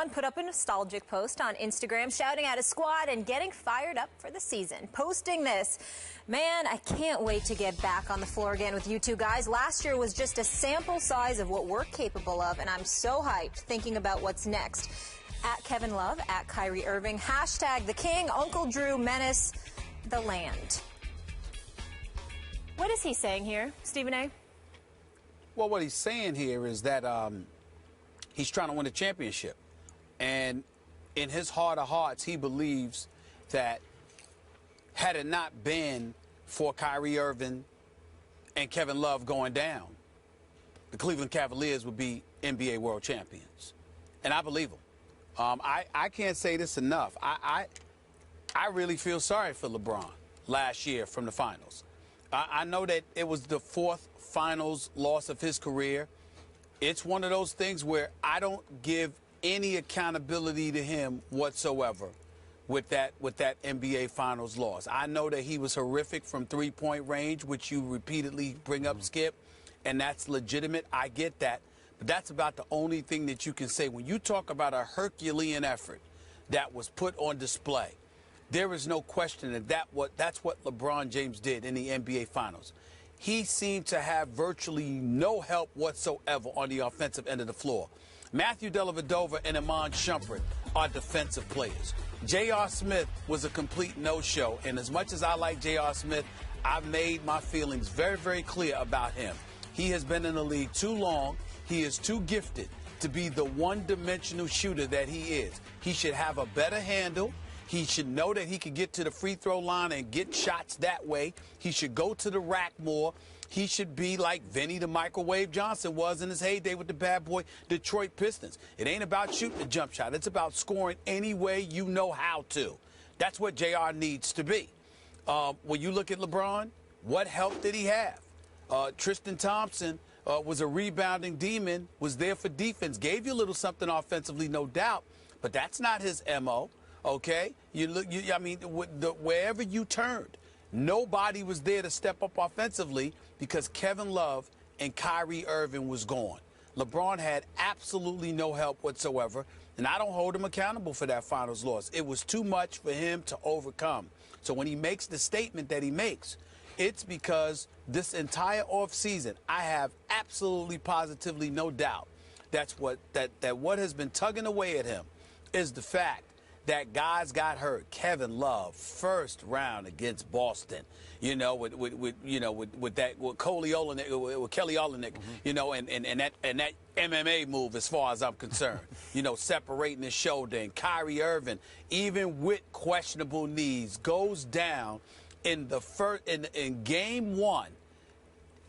LeBron put up a nostalgic post on Instagram shouting at his squad and getting fired up for the season. Posting this, "Man, I can't wait to get back on the floor again with you two guys. Last year was just a sample size of what we're capable of, and I'm so hyped thinking about what's next." At Kevin Love, at Kyrie Irving, hashtag the King, Uncle Drew, menace the land. What is he saying here, Stephen A? Well, what he's saying here is that he's trying to win a championship. And in his heart of hearts, he believes that had it not been for Kyrie Irving and Kevin Love going down, the Cleveland Cavaliers would be NBA world champions. And I believe him. I can't say this enough. I really feel sorry for LeBron last year from the finals. I know that it was the fourth finals loss of his career. It's one of those things where I don't give any accountability to him whatsoever with that NBA finals loss. I know that he was horrific from three-point range, which you repeatedly bring up, Skip, and that's legitimate. I get that. But that's about the only thing that you can say. When you talk about a Herculean effort that was put on display, there is no question that that's what LeBron James did in the NBA Finals. He seemed to have virtually no help whatsoever on the offensive end of the floor. Matthew Dellavedova and Iman Shumpert are defensive players. J.R. Smith was a complete no-show, and as much as I like J.R. Smith, I've made my feelings very, very clear about him. He has been in the league too long. He is too gifted to be the one-dimensional shooter that he is. He should have a better handle. He should know that he could get to the free throw line and get shots that way. He should go to the rack more. He should be like Vinny the Microwave Johnson was in his heyday with the bad boy Detroit Pistons. It ain't about shooting a jump shot. It's about scoring any way you know how to. That's what JR needs to be. When you look at LeBron, what help did he have? Tristan Thompson was a rebounding demon, was there for defense, gave you a little something offensively, no doubt, but that's not his MO. Okay, I mean, wherever you turned, nobody was there to step up offensively because Kevin Love and Kyrie Irving was gone. LeBron had absolutely no help whatsoever, and I don't hold him accountable for that finals loss. It was too much for him to overcome. So when he makes the statement that he makes, it's because this entire offseason, I have absolutely positively no doubt that what has been tugging away at him is the fact that guys got hurt. Kevin Love, first round against Boston, with Kelly Olynyk, and that MMA move as far as I'm concerned, separating his shoulder. And Kyrie Irving, even with questionable knees, goes down in game one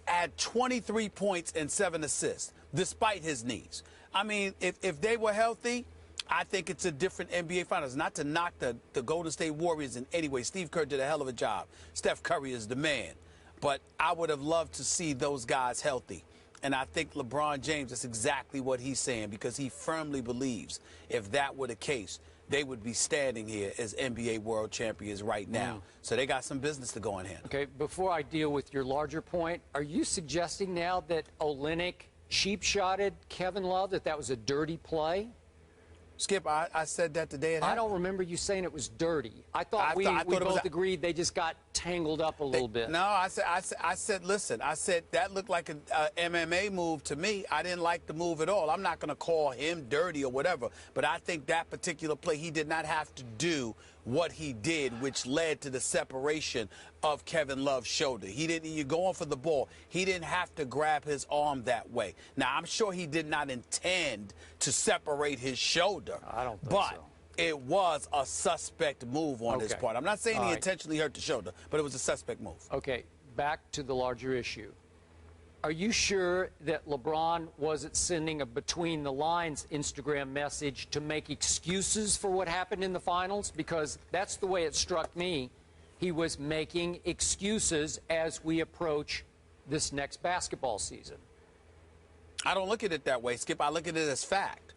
at 23 points and 7 assists, despite his knees. I mean, if they were healthy, I think it's a different NBA Finals. Not to knock the Golden State Warriors in any way. Steve Kerr did a hell of a job. Steph Curry is the man. But I would have loved to see those guys healthy. And I think LeBron James, that's exactly what he's saying, because he firmly believes if that were the case, they would be standing here as NBA world champions right now. So they got some business to go in hand. Okay, before I deal with your larger point, are you suggesting now that Olynyk cheap-shotted Kevin Love, that was a dirty play? Skip, I said that today. I don't remember you saying it was dirty. I thought we both agreed they just got tangled up a little bit. No, I said, listen, I said that looked like an MMA move to me. I didn't like the move at all. I'm not going to call him dirty or whatever, but I think that particular play, he did not have to do what he did, which led to the separation of Kevin Love's shoulder. You're going for the ball. He didn't have to grab his arm that way. Now, I'm sure he did not intend to separate his shoulder. I don't think but so. It was a suspect move on his part. I'm not saying he intentionally hurt the shoulder, but it was a suspect move. Okay, back to the larger issue. Are you sure that LeBron wasn't sending a between-the-lines Instagram message to make excuses for what happened in the finals? Because that's the way it struck me. He was making excuses as we approach this next basketball season. I don't look at it that way, Skip. I look at it as fact.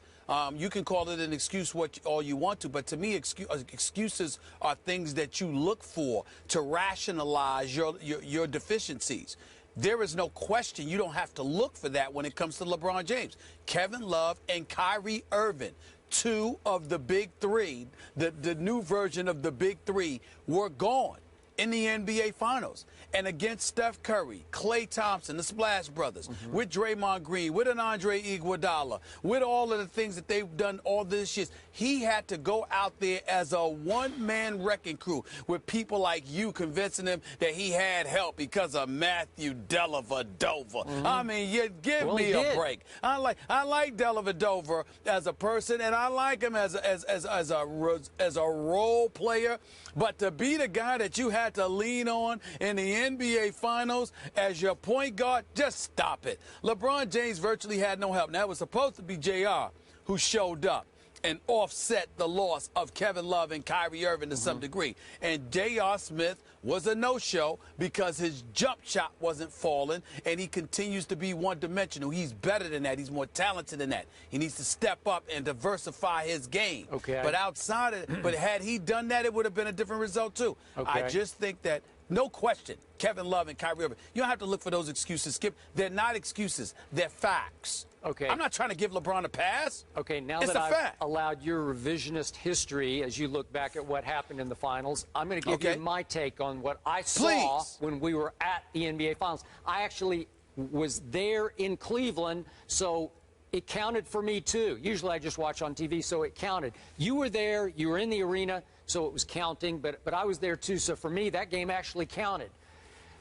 You can call it an excuse all you want to, but to me, excuses are things that you look for to rationalize your deficiencies. There is no question you don't have to look for that when it comes to LeBron James. Kevin Love and Kyrie Irving, two of the big three, the new version of the big three, were gone in the NBA Finals. And against Steph Curry, Klay Thompson, the Splash Brothers, with Draymond Green, with an Andre Iguodala, with all of the things that they've done all this year, he had to go out there as a one-man wrecking crew with people like you convincing him that he had help because of Matthew Dellavedova. I mean, you give me a break. I like Dellavedova as a person, and I like him as a role player. But to be the guy that you had to lean on in the NBA Finals as your point guard, just stop it. LeBron James virtually had no help. Now, it was supposed to be JR who showed up and offset the loss of Kevin Love and Kyrie Irving to some degree. And J.R. Smith was a no-show because his jump shot wasn't falling, and he continues to be one-dimensional. He's better than that. He's more talented than that. He needs to step up and diversify his game. Okay. But outside of it, but had he done that, it would have been a different result, too. Okay. I just think that, no question, Kevin Love and Kyrie Irving, you don't have to look for those excuses, Skip. They're not excuses. They're facts. Okay. I'm not trying to give LeBron a pass. Okay, now it's that I've fact. allowed your revisionist history as you look back at what happened in the finals, I'm going to give you my take on what I saw when we were at the NBA Finals. I actually was there in Cleveland, so it counted for me, too. Usually I just watch on TV, so it counted. You were there. You were in the arena, so it was counting, but I was there, too. So for me, that game actually counted.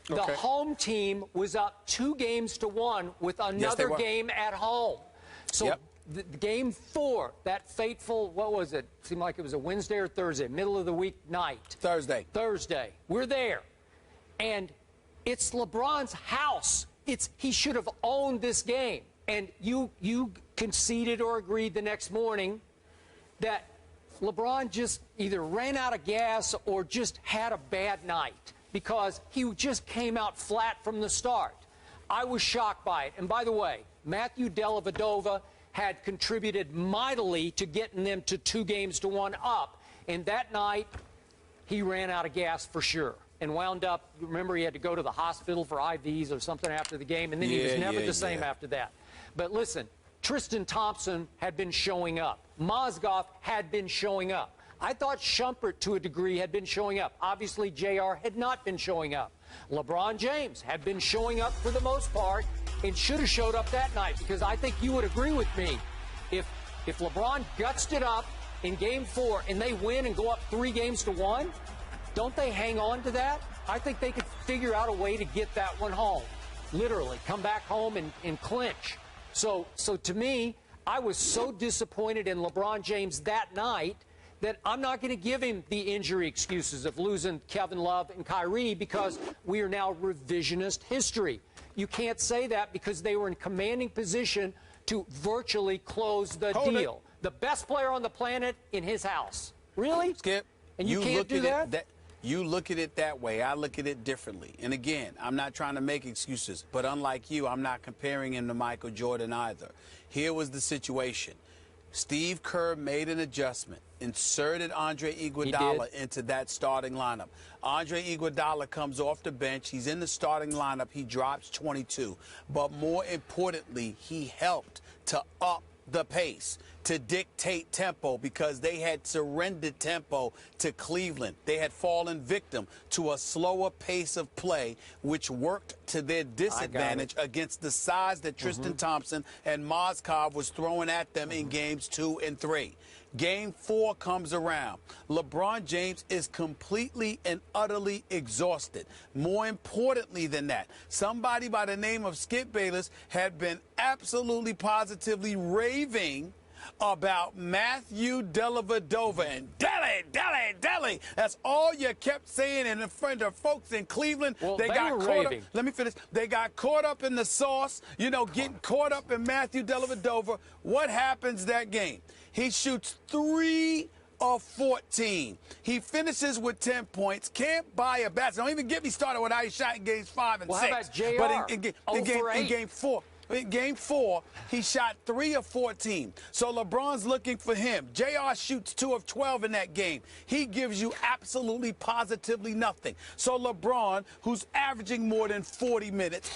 The home team was up 2-1 with another game at home. So the game 4, that fateful, what was it? Seemed like it was a Wednesday or Thursday, middle of the week night. Thursday. We're there. And it's LeBron's house. He should have owned this game. And you conceded or agreed the next morning that LeBron just either ran out of gas or just had a bad night, because he just came out flat from the start. I was shocked by it. And by the way, Matthew Dellavedova had contributed mightily to getting them to 2-1 up. And that night, he ran out of gas for sure and wound up, remember, he had to go to the hospital for IVs or something after the game, and then he was never the same after that. But listen, Tristan Thompson had been showing up. Mozgov had been showing up. I thought Shumpert, to a degree, had been showing up. Obviously, JR had not been showing up. LeBron James had been showing up for the most part and should have showed up that night, because I think you would agree with me. If LeBron gutsed it up in Game 4 and they win and go up 3-1, don't they hang on to that? I think they could figure out a way to get that one home. Literally, come back home and clinch. So to me, I was so disappointed in LeBron James that night that I'm not going to give him the injury excuses of losing Kevin Love and Kyrie, because we are now revisionist history. You can't say that, because they were in commanding position to virtually close the deal. The best player on the planet in his house. Really? Skip, and you can't do that? You look at it that way. I look at it differently. And again, I'm not trying to make excuses, but unlike you, I'm not comparing him to Michael Jordan either. Here was the situation. Steve Kerr made an adjustment, inserted Andre Iguodala into that starting lineup. Andre Iguodala comes off the bench. He's in the starting lineup. He drops 22. But more importantly, he helped to up the pace, to dictate tempo, because they had surrendered tempo to Cleveland. They had fallen victim to a slower pace of play, which worked to their disadvantage against the size that Tristan Thompson and Mozgov was throwing at them in games 2 and 3. Game 4 comes around. LeBron James is completely and utterly exhausted. More importantly than that, somebody by the name of Skip Bayless had been absolutely positively raving about Matthew Dellavedova and Delly. That's all you kept saying in front of folks in Cleveland. Well, they got caught up. Let me finish. They got caught up in the sauce, getting caught up in Matthew Dellavedova. What happens that game? He shoots 3 of 14. He finishes with 10 points. Can't buy a basket. Don't even get me started with how he shot in games 5 and 6. How about JR? But in game 4. In Game 4, he shot 3 of 14. So LeBron's looking for him. JR shoots 2 of 12 in that game. He gives you absolutely positively nothing. So LeBron, who's averaging more than 40 minutes,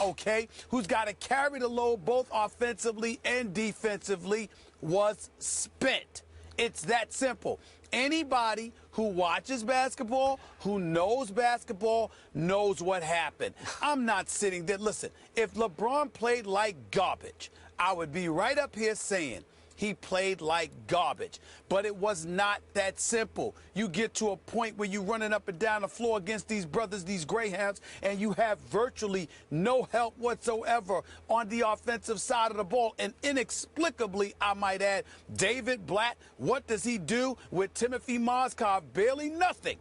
who's got to carry the load both offensively and defensively, was spent. It's that simple. Anybody who watches basketball, who knows basketball, knows what happened. I'm not sitting there. Listen, if LeBron played like garbage, I would be right up here saying he played like garbage. But it was not that simple. You get to a point where you're running up and down the floor against these brothers, these Greyhounds, and you have virtually no help whatsoever on the offensive side of the ball. And inexplicably, I might add, David Blatt, what does he do with Timothy Mozgov? Barely nothing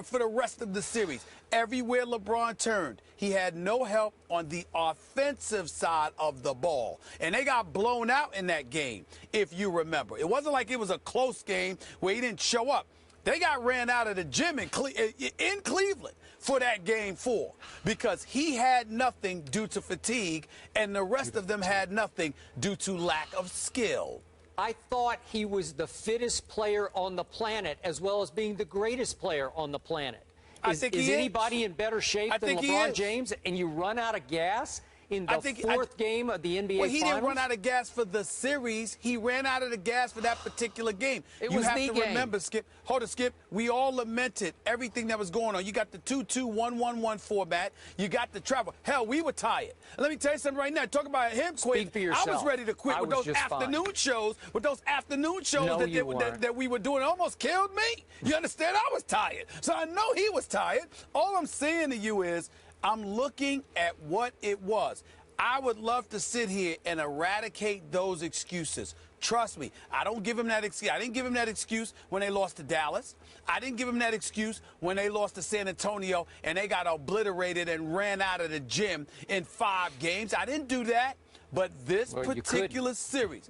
for the rest of the series. Everywhere LeBron turned, he had no help on the offensive side of the ball. And they got blown out in that game, if you remember. It wasn't like it was a close game where he didn't show up. They got ran out of the gym in Cleveland for that game 4 because he had nothing due to fatigue and the rest of them had nothing due to lack of skill. I thought he was the fittest player on the planet as well as being the greatest player on the planet. Is anybody in better shape than LeBron James? And you run out of gas in the fourth game of the NBA Finals? Well, he didn't run out of gas for the series. He ran out of the gas for that particular game. You have to remember, Skip. Hold it, Skip. We all lamented everything that was going on. You got the 2-2-1-1-1 format. You got the travel. Hell, we were tired. Let me tell you something right now. Talk about him quitting. Speak for yourself. I was ready to quit with those afternoon shows. With those afternoon shows that we were doing. It almost killed me. You understand? I was tired. So I know he was tired. All I'm saying to you is, I'm looking at what it was. I would love to sit here and eradicate those excuses. Trust me, I don't give him that excuse. I didn't give him that excuse when they lost to Dallas. I didn't give him that excuse when they lost to San Antonio and they got obliterated and ran out of the gym in 5 games. I didn't do that. But this particular series,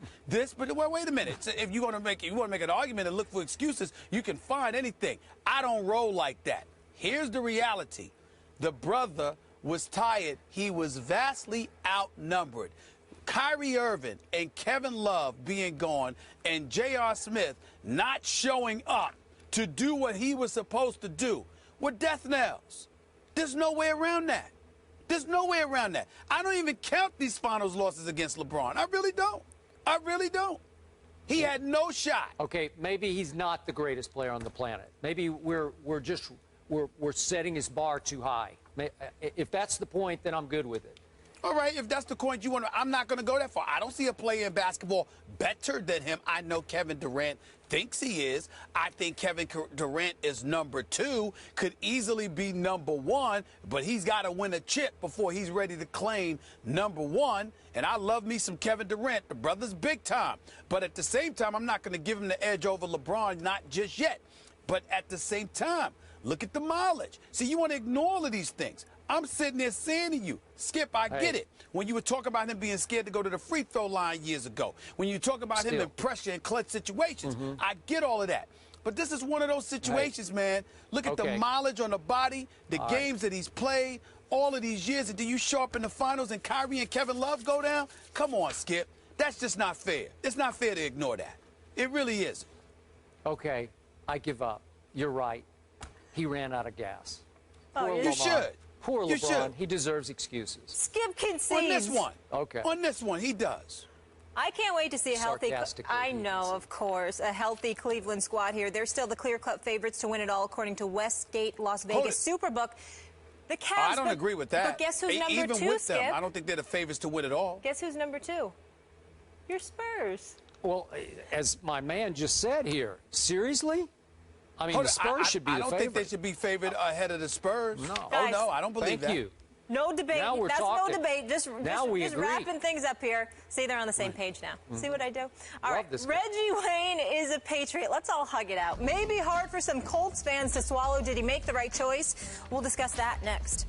well, wait a minute. So if you want to make an argument and look for excuses, you can find anything. I don't roll like that. Here's the reality. The brother was tired. He was vastly outnumbered. Kyrie Irving and Kevin Love being gone and J.R. Smith not showing up to do what he was supposed to do were death knells. There's no way around that. There's no way around that. I don't even count these finals losses against LeBron. I really don't. I really don't. He had no shot. Okay, maybe he's not the greatest player on the planet. Maybe we're setting his bar too high. If that's the point, then I'm good with it. All right, if that's the point you want to, I'm not going to go that far. I don't see a player in basketball better than him. I know Kevin Durant thinks he is. I think Kevin Durant is number 2, could easily be number 1, but he's got to win a chip before he's ready to claim number 1. And I love me some Kevin Durant. The brother's big time. But at the same time, I'm not going to give him the edge over LeBron, not just yet. But at the same time, look at the mileage. See, you want to ignore all of these things. I'm sitting there saying to you, Skip, I get it. When you were talking about him being scared to go to the free throw line years ago, when you talk about him in pressure and clutch situations, I get all of that. But this is one of those situations, man. Look at the mileage on the body, the games that he's played, all of these years. And do you show up in the finals and Kyrie and Kevin Love go down? Come on, Skip. That's just not fair. It's not fair to ignore that. It really isn't. Okay, I give up. You're right. He ran out of gas. Oh, you should. Poor LeBron. He deserves excuses. Skip concedes. On this one. Okay. On this one, he does. I can't wait to see a healthy. I know, of course, a healthy Cleveland squad here. They're still the clear-cut favorites to win it all, according to Westgate Las Vegas Superbook. The Cavs. I don't agree with that. But guess who's number 2, Even with Skip? them, I don't think they're the favorites to win it all. Guess who's number 2? Your Spurs. Well, as my man just said here, seriously? I mean, the Spurs should be the favorite. I don't think they should be favored ahead of the Spurs. No. Oh, no, I don't believe that. Thank you. No debate. Now we're talking. No debate. Just wrapping things up here. See, they're on the same page now. See what I do? All right. Reggie Wayne is a Patriot. Let's all hug it out. Maybe hard for some Colts fans to swallow. Did he make the right choice? We'll discuss that next.